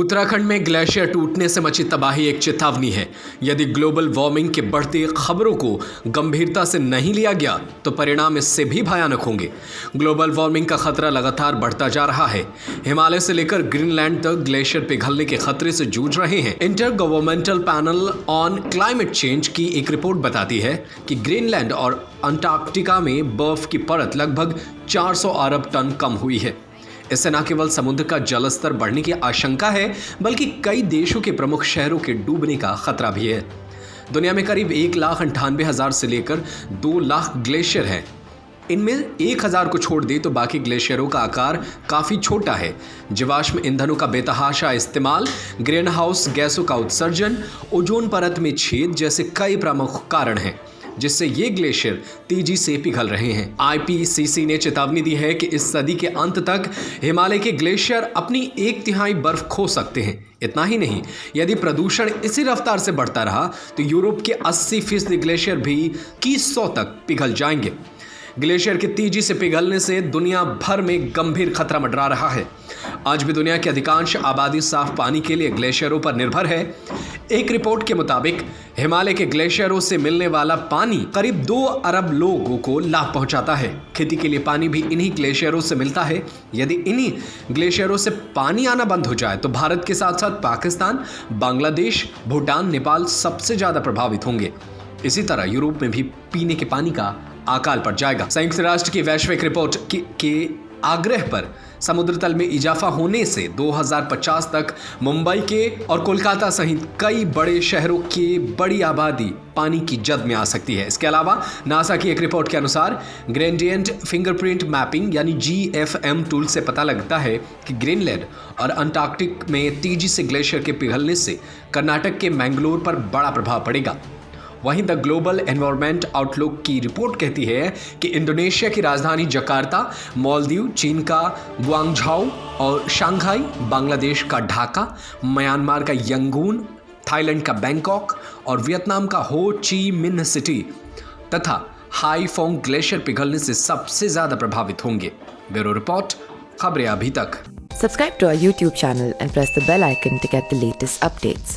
उत्तराखंड में ग्लेशियर टूटने से मची तबाही एक चेतावनी है। यदि ग्लोबल वार्मिंग के बढ़ती खबरों को गंभीरता से नहीं लिया गया तो परिणाम इससे भी भयानक होंगे। ग्लोबल वार्मिंग का खतरा लगातार बढ़ता जा रहा है। हिमालय से लेकर ग्रीनलैंड तक ग्लेशियर पिघलने के खतरे से जूझ रहे हैं। Inter governmental panel on climate change की एक रिपोर्ट बताती है कि ग्रीनलैंड और अंटार्कटिका में बर्फ की परत लगभग 400 अरब टन कम हुई है। इससे न केवल समुद्र का जलस्तर बढ़ने की आशंका है, बल्कि कई देशों के प्रमुख शहरों के डूबने का खतरा भी है। दुनिया में करीब 1,98,000 से लेकर 2 लाख ग्लेशियर हैं। इनमें 1,000 को छोड़ दे तो बाकी ग्लेशियरों का आकार काफ़ी छोटा है। जीवाश्म ईंधनों का बेतहाशा इस्तेमाल, ग्रीन हाउस गैसों का उत्सर्जन, ओजोन परत में छेद जैसे कई प्रमुख कारण हैं जिससे ये ग्लेशियर तेजी से पिघल रहे हैं। IPCC ने चेतावनी दी है कि इस सदी के अंत तक हिमालय के ग्लेशियर अपनी 1/3 बर्फ खो सकते हैं। इतना ही नहीं, यदि प्रदूषण इसी रफ्तार से बढ़ता रहा तो यूरोप के 80% ग्लेशियर भी 2100 तक पिघल जाएंगे। ग्लेशियर के तेजी से पिघलने से दुनिया भर में गंभीर खतरा मंडरा रहा है। आज भी दुनिया की अधिकांश आबादी साफ पानी के लिए ग्लेशियरों पर निर्भर है। एक रिपोर्ट के मुताबिक हिमालय के ग्लेशियरों से मिलने वाला पानी करीब 2 अरब लोगों को लाभ पहुंचाता है। खेती के लिए पानी भी इन्हीं ग्लेशियरों से मिलता है। यदि इन्हीं ग्लेशियरों से पानी आना बंद हो जाए तो भारत के साथ साथ पाकिस्तान, बांग्लादेश, भूटान, नेपाल सबसे ज्यादा प्रभावित होंगे। इसी तरह यूरोप में भी पीने के पानी का अकाल पड़ जाएगा। संयुक्त राष्ट्र की वैश्विक रिपोर्ट के आग्रह पर समुद्र तल में इजाफा होने से 2050 तक मुंबई के और कोलकाता सहित कई बड़े शहरों की बड़ी आबादी पानी की जद में आ सकती है। इसके अलावा नासा की एक रिपोर्ट के अनुसार ग्रेडिएंट फिंगरप्रिंट मैपिंग यानी GFM टूल से पता लगता है कि ग्रीनलैंड और अंटार्कटिक में तेजी से ग्लेशियर के पिघलने से कर्नाटक के मैंगलोर पर बड़ा प्रभाव पड़ेगा। वहीं द ग्लोबल एनवायरनमेंट आउटलुक की रिपोर्ट कहती है कि इंडोनेशिया की राजधानी जकार्ता, मालदीव, चीन का ग्वांगझाओ और शंघाई, बांग्लादेश का ढाका, म्यांमार का यंगून, थाईलैंड का बैंकॉक और वियतनाम का हो ची मिन्ह सिटी तथा हाईफोंग ग्लेशियर पिघलने से सबसे ज्यादा प्रभावित होंगे। ब्यूरो रिपोर्ट, खबरें अभी तक। Subscribe to our YouTube channel and press the bell icon to get the latest updates.